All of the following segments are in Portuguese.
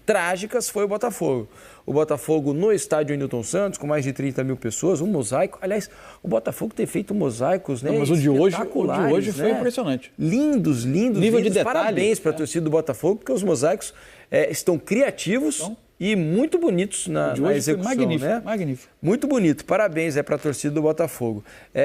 trágicas foi o Botafogo. O Botafogo no estádio Newton Santos, com mais de 30 mil pessoas, um mosaico. Aliás, o Botafogo tem feito mosaicos, né? Não, mas o de hoje foi impressionante. Lindos, lindos. Nível de detalhe. Parabéns para a torcida do Botafogo, porque os mosaicos estão criativos e muito bonitos na execução. Magnífico, né? magnífico. Muito bonito. Parabéns para a torcida do Botafogo.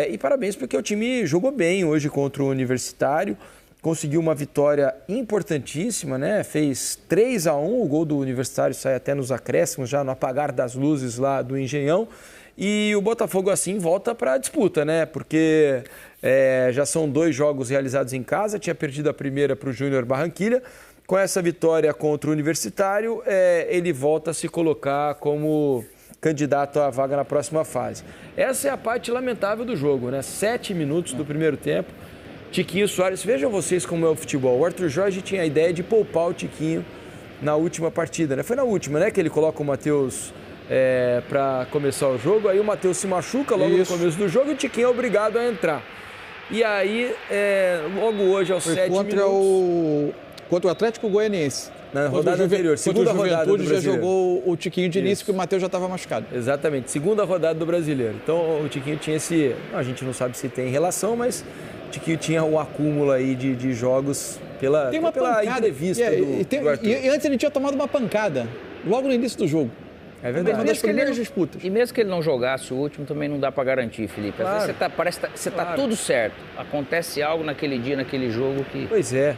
E parabéns porque o time jogou bem hoje contra o Universitário. Conseguiu uma vitória importantíssima, né? Fez 3-1, o gol do Universitário sai até nos acréscimos, já no apagar das luzes lá do Engenhão. E o Botafogo, assim, volta para a disputa, né? Porque já são 2 jogos realizados em casa, tinha perdido a primeira para o Júnior Barranquilla. Com essa vitória contra o Universitário, ele volta a se colocar como candidato à vaga na próxima fase. Essa é a parte lamentável do jogo, né? 7 minutos do primeiro tempo. Tiquinho Soares, vejam vocês como é o futebol. O Arthur Jorge tinha a ideia de poupar o Tiquinho na última partida, né? Foi na última, né, que ele coloca o Matheus para começar o jogo. Aí o Matheus se machuca logo no começo do jogo e o Tiquinho é obrigado a entrar. E aí, logo hoje, aos 7 minutos... Contra o Atlético Goianiense. Na rodada anterior, segunda rodada do Brasileiro. Já jogou o Tiquinho de início, porque o Matheus já estava machucado. Exatamente, segunda rodada do Brasileiro. Então o Tiquinho tinha esse... A gente não sabe se tem relação, mas o Tiquinho tinha um acúmulo aí de jogos pela entrevista do Arthur. E antes ele tinha tomado uma pancada, logo no início do jogo. É verdade. Uma das primeiras disputas. E mesmo que ele não jogasse o último, também não dá para garantir, Felipe. Às vezes parece que você tá tudo certo. Acontece algo naquele dia, naquele jogo que... Pois é.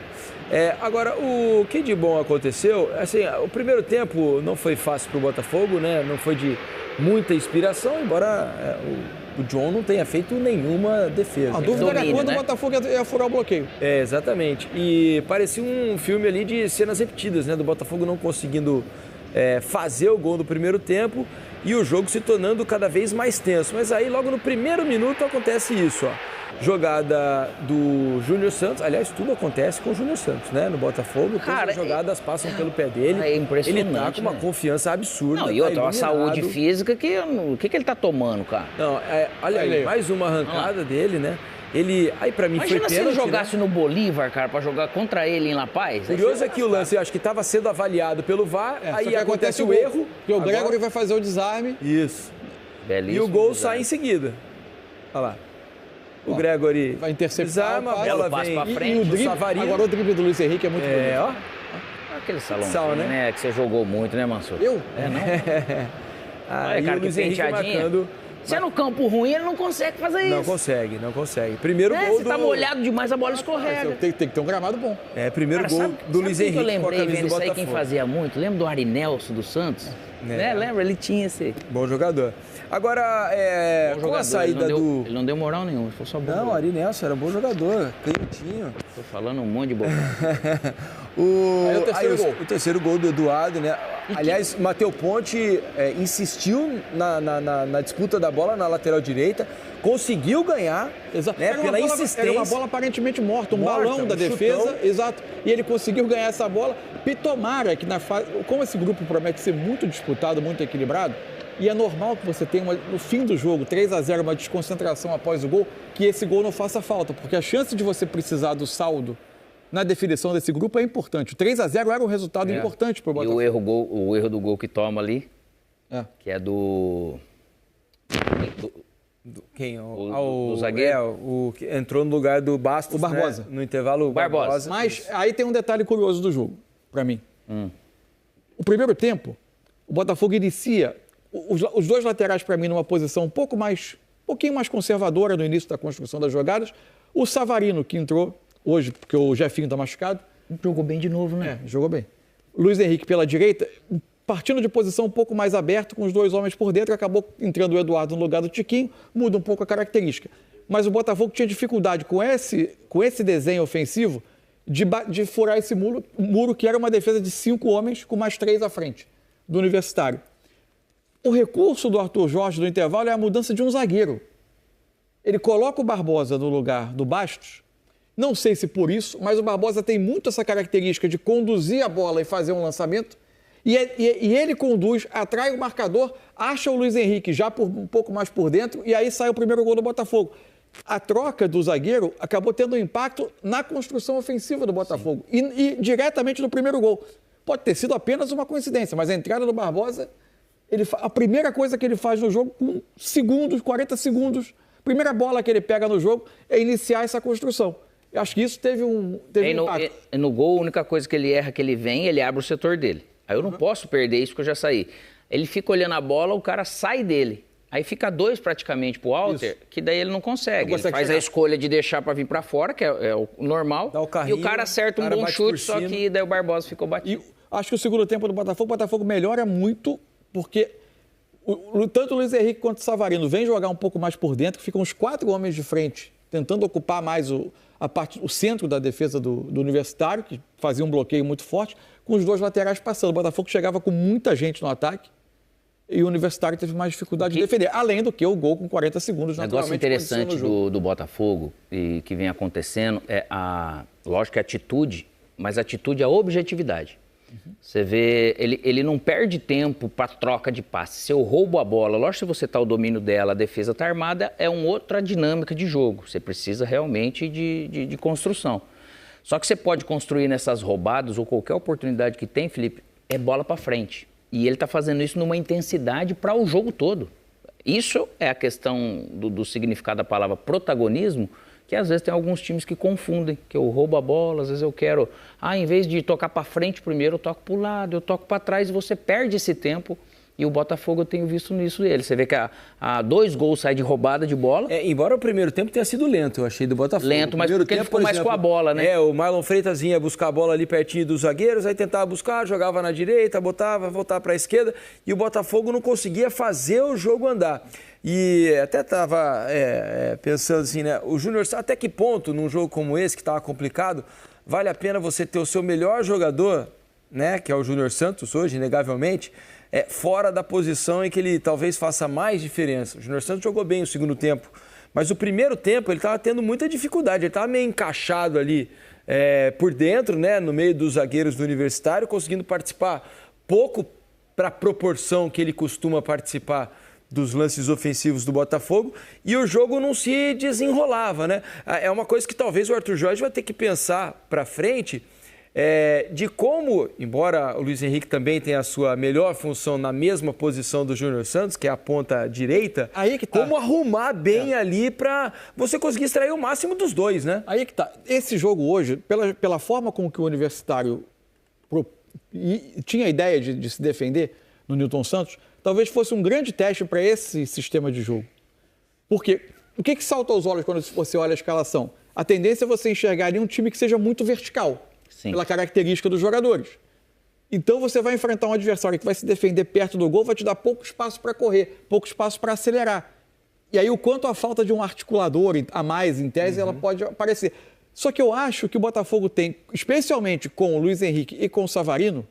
Agora, o que de bom aconteceu, assim, o primeiro tempo não foi fácil para o Botafogo, né? Não foi de muita inspiração, embora o John não tenha feito nenhuma defesa. A dúvida era quando o Botafogo ia furar o bloqueio. Exatamente. E parecia um filme ali de cenas repetidas, né? Do Botafogo não conseguindo fazer o gol no primeiro tempo e o jogo se tornando cada vez mais tenso. Mas aí, logo no primeiro minuto, acontece isso, ó. Jogada do Júnior Santos. Aliás, tudo acontece com o Júnior Santos, né? No Botafogo, todas as jogadas passam pelo pé dele. É impressionante. Ele tá com uma confiança absurda. Não, e outra, uma saúde física o que ele tá tomando, cara? Não, olha aí, mais uma arrancada dele, né? Aí pra mim Imagina foi se pênalti, ele jogasse no Bolívar, cara, pra jogar contra ele em La Paz. Curioso é que o lance, eu acho que estava sendo avaliado pelo VAR, aí acontece o erro. Porque o Gregory vai fazer o desarme. Isso. Belíssimo. E o gol sai em seguida. Olha lá. O Gregory vai interceptar, desarma, a bola vem pra frente, e o drible, agora o drible do Luiz Henrique é muito bonito. Aquele salão, né? Que você jogou muito, né, Mansur? Eu? Não? Aí cara, o Luiz Henrique marcando. Se é no campo ruim, ele não consegue fazer isso. Não consegue. Primeiro gol se tá molhado demais, a bola escorrega. Tem que ter um gramado bom. Primeiro gol do Luiz Henrique. Eu lembrei, com a camisa vendo do isso aí, Botafogo. quem fazia muito. Lembra do Arinelso do Santos? Né? Lembra? Ele tinha esse... Bom jogador. Agora, com a saída Ele não deu moral nenhuma, foi só bom. Não, o Arinelso era um bom jogador, canhotinho. Tô falando um monte de bobagem. O terceiro gol do Eduardo, né? Aliás, Matheus Ponte insistiu na disputa da bola na lateral direita, conseguiu ganhar, né, pela insistência. Era uma bola aparentemente morta, balão da defesa, chutão. Exato. E ele conseguiu ganhar essa bola. Tomara que como esse grupo promete ser muito disputado, muito equilibrado, e é normal que você tenha, no fim do jogo, 3-0, uma desconcentração após o gol, que esse gol não faça falta, porque a chance de você precisar do saldo na definição desse grupo é importante. O 3-0 era um resultado importante para o Botafogo. E o erro do gol que toma ali, que é do quem? O zagueiro? O que entrou no lugar do Bastos, o Barbosa. Né? No intervalo, o Barbosa. Mas aí tem um detalhe curioso do jogo, para mim. O primeiro tempo, o Botafogo inicia os dois laterais, para mim, numa posição um pouquinho mais conservadora no início da construção das jogadas. O Savarino, que entrou hoje, porque o Jefinho está machucado. Jogou bem de novo, né? Jogou bem. Luiz Henrique pela direita, partindo de posição um pouco mais aberta, com os dois homens por dentro, acabou entrando o Eduardo no lugar do Tiquinho, muda um pouco a característica. Mas o Botafogo tinha dificuldade com esse desenho ofensivo de furar esse muro, que era uma defesa de 5 homens com mais 3 à frente do Universitário. O recurso do Arthur Jorge no intervalo é a mudança de um zagueiro. Ele coloca o Barbosa no lugar do Bastos. Não sei se por isso, mas o Barbosa tem muito essa característica de conduzir a bola e fazer um lançamento. E ele conduz, atrai o marcador, acha o Luiz Henrique já um pouco mais por dentro e aí sai o primeiro gol do Botafogo. A troca do zagueiro acabou tendo um impacto na construção ofensiva do Botafogo e diretamente no primeiro gol. Pode ter sido apenas uma coincidência, mas a entrada do Barbosa, a primeira coisa que ele faz no jogo, com segundos, 40 segundos, primeira bola que ele pega no jogo é iniciar essa construção. Eu acho que isso teve um impacto. No gol, a única coisa que ele erra, que ele vem, ele abre o setor dele. Aí eu não posso perder isso, porque eu já saí. Ele fica olhando a bola, o cara sai dele. Aí fica 2 praticamente pro Walter, que daí ele não consegue. Ele faz a escolha de deixar para vir para fora, que é o normal. Dá o carrinho, e o cara acerta um bom chute, só que daí o Barbosa ficou batido. E acho que o segundo tempo do Botafogo melhora muito, porque tanto o Luiz Henrique quanto o Savarino vêm jogar um pouco mais por dentro, ficam os 4 homens de frente, tentando ocupar mais o centro da defesa do Universitário, que fazia um bloqueio muito forte, com os 2 laterais passando. O Botafogo chegava com muita gente no ataque, e o Universitário teve mais dificuldade de defender, além do que o gol com 40 segundos. O negócio interessante do Botafogo e que vem acontecendo é lógico que a atitude, mas a atitude é a objetividade. Você vê, ele não perde tempo para troca de passe. Se eu roubo a bola, lógico que se você está o domínio dela, a defesa está armada, é uma outra dinâmica de jogo. Você precisa realmente de construção. Só que você pode construir nessas roubadas ou qualquer oportunidade que tem, Felipe, é bola para frente. E ele está fazendo isso numa intensidade para o jogo todo. Isso é a questão do significado da palavra protagonismo, que às vezes tem alguns times que confundem, que eu roubo a bola, às vezes eu quero, em vez de tocar para frente primeiro, eu toco para o lado, eu toco para trás e você perde esse tempo. E o Botafogo eu tenho visto nisso dele. Você vê que 2 gols saem de roubada de bola. Embora o primeiro tempo tenha sido lento, eu achei, do Botafogo. Lento, mas porque ele ficou mais com a bola, né? O Marlon Freitas vinha buscar a bola ali pertinho dos zagueiros, aí tentava buscar, jogava na direita, voltava para a esquerda, e o Botafogo não conseguia fazer o jogo andar. E até estava pensando assim, né? O Júnior, até que ponto, num jogo como esse, que estava complicado, vale a pena você ter o seu melhor jogador, né? Que é o Júnior Santos hoje, inegavelmente, fora da posição em que ele talvez faça mais diferença. O Júnior Santos jogou bem o segundo tempo, mas o primeiro tempo ele estava tendo muita dificuldade, ele estava meio encaixado ali por dentro, né, no meio dos zagueiros do Universitário, conseguindo participar pouco para a proporção que ele costuma participar dos lances ofensivos do Botafogo, e o jogo não se desenrolava, né? É uma coisa que talvez o Arthur Jorge vai ter que pensar para frente, de como, embora o Luiz Henrique também tenha a sua melhor função na mesma posição do Júnior Santos, que é a ponta direita, aí que tá. Como arrumar bem ali para você conseguir extrair o máximo dos 2, né? Aí que tá. Esse jogo hoje, pela forma com que o Universitário tinha a ideia de se defender no Nilton Santos, talvez fosse um grande teste para esse sistema de jogo. Porque o que salta aos olhos quando você olha a escalação? A tendência é você enxergar ali um time que seja muito vertical. Sim. Pela característica dos jogadores. Então você vai enfrentar um adversário que vai se defender perto do gol, vai te dar pouco espaço para correr, pouco espaço para acelerar. E aí o quanto a falta de um articulador a mais, em tese, ela pode aparecer. Só que eu acho que o Botafogo tem, especialmente com o Luiz Henrique e com o Savarino,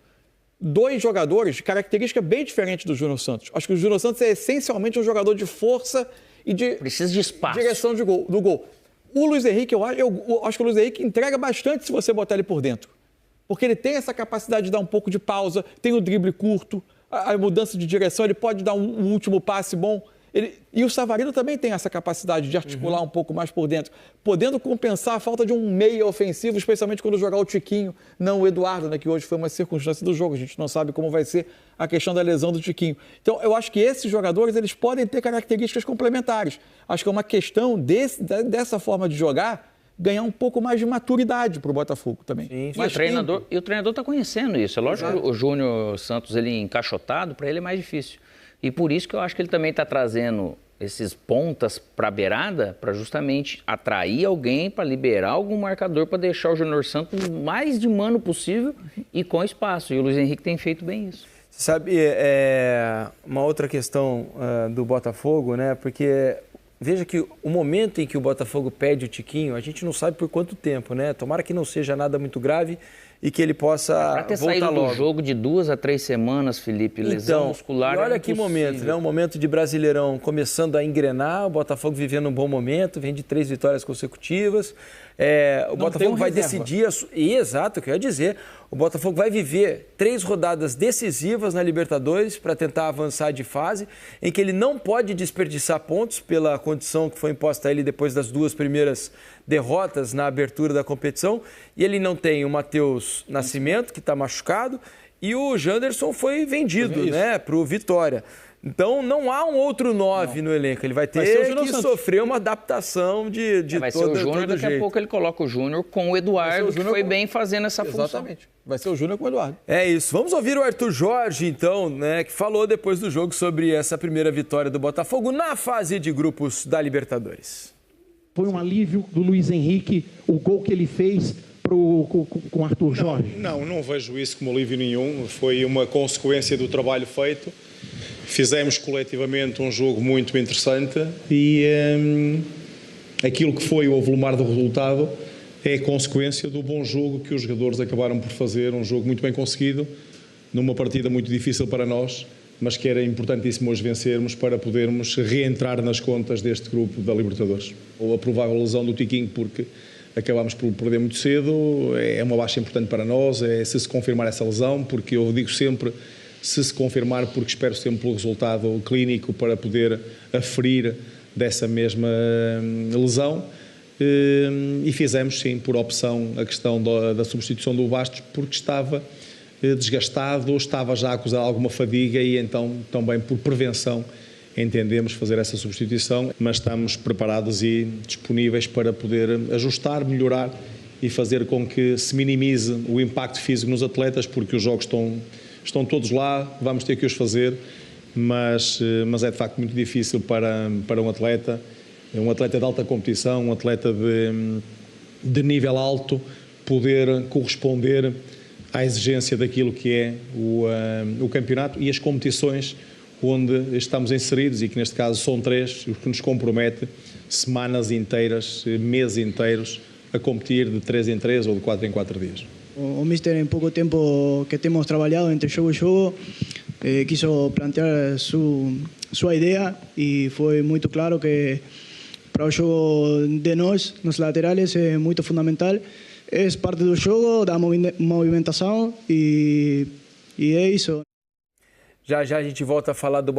2 jogadores de característica bem diferente do Júnior Santos. Acho que o Júnior Santos é essencialmente um jogador de força e de precisa de espaço, direção do gol. O Luiz Henrique, eu acho que o Luiz Henrique entrega bastante se você botar ele por dentro. Porque ele tem essa capacidade de dar um pouco de pausa, tem o drible curto, a mudança de direção, ele pode dar um último passe bom. E o Savarino também tem essa capacidade de articular um pouco mais por dentro, podendo compensar a falta de um meia ofensivo, especialmente quando jogar o Tiquinho, não o Eduardo, né, que hoje foi uma circunstância do jogo. A gente não sabe como vai ser a questão da lesão do Tiquinho. Então, eu acho que esses jogadores eles podem ter características complementares. Acho que é uma questão dessa forma de jogar, ganhar um pouco mais de maturidade para o Botafogo também. Sim, mas o treinador está conhecendo isso. É lógico que o Júnior Santos, ele encaixotado, para ele é mais difícil. E por isso que eu acho que ele também está trazendo esses pontas para a beirada para justamente atrair alguém, para liberar algum marcador, para deixar o Júnior Santos o mais de mano possível e com espaço. E o Luiz Henrique tem feito bem isso. Sabe, uma outra questão do Botafogo, né? Porque veja que o momento em que o Botafogo pede o Tiquinho, a gente não sabe por quanto tempo, né? Tomara que não seja nada muito grave e que ele possa voltar ter saído logo. Do jogo de 2 a 3 semanas, Felipe, lesão muscular. E olha que momento, né? Um momento de Brasileirão começando a engrenar, o Botafogo vivendo um bom momento, vem de 3 vitórias consecutivas. O Botafogo vai decidir... Exato, o que eu ia dizer. O Botafogo vai viver 3 rodadas decisivas na Libertadores para tentar avançar de fase, em que ele não pode desperdiçar pontos pela condição que foi imposta a ele depois das 2 primeiras derrotas na abertura da competição. E ele não tem o Matheus Nascimento, que está machucado, e o Janderson foi vendido, né, para o Vitória. Então, não há um outro 9 no elenco. Ele vai ter que sofrer uma adaptação de vai ser o Júnior, daqui a pouco ele coloca o Júnior com o Eduardo, que foi bem fazendo essa função. Exatamente. Vai ser o Júnior com o Eduardo. É isso. Vamos ouvir o Arthur Jorge, então, né, que falou depois do jogo sobre essa primeira vitória do Botafogo na fase de grupos da Libertadores. Foi um alívio do Luiz Henrique, o gol que ele fez com o Arthur Jorge? Não vejo isso como alívio nenhum. Foi uma consequência do trabalho feito. Fizemos coletivamente um jogo muito interessante e aquilo que foi o avolumar do resultado é consequência do bom jogo que os jogadores acabaram por fazer, um jogo muito bem conseguido, numa partida muito difícil para nós, mas que era importantíssimo hoje vencermos para podermos reentrar nas contas deste grupo da Libertadores. Ou a provável lesão do Tiquinho, porque acabámos por perder muito cedo, é uma baixa importante para nós, se confirmar essa lesão, porque eu digo sempre, se confirmar, porque espero sempre pelo resultado clínico para poder aferir dessa mesma lesão. E fizemos, sim, por opção, a questão da substituição do Bastos, porque estava desgastado, estava já a acusar alguma fadiga e então, também por prevenção, entendemos fazer essa substituição, mas estamos preparados e disponíveis para poder ajustar, melhorar e fazer com que se minimize o impacto físico nos atletas, porque os jogos estão todos lá, vamos ter que os fazer, mas é de facto muito difícil para um atleta de alta competição, um atleta de nível alto, poder corresponder à exigência daquilo que é o campeonato e as competições onde estamos inseridos, e que neste caso são 3, o que nos compromete semanas inteiras, meses inteiros, a competir de 3 em 3 ou de 4 em 4 dias. O míster, en poco tiempo que temos trabalhado entre jogo e jogo, quiso plantear sua ideia e foi muito claro que para o jogo de nós, nos laterais, é muito fundamental. É parte do jogo, da movimentação e é isso. Já a gente volta a falar do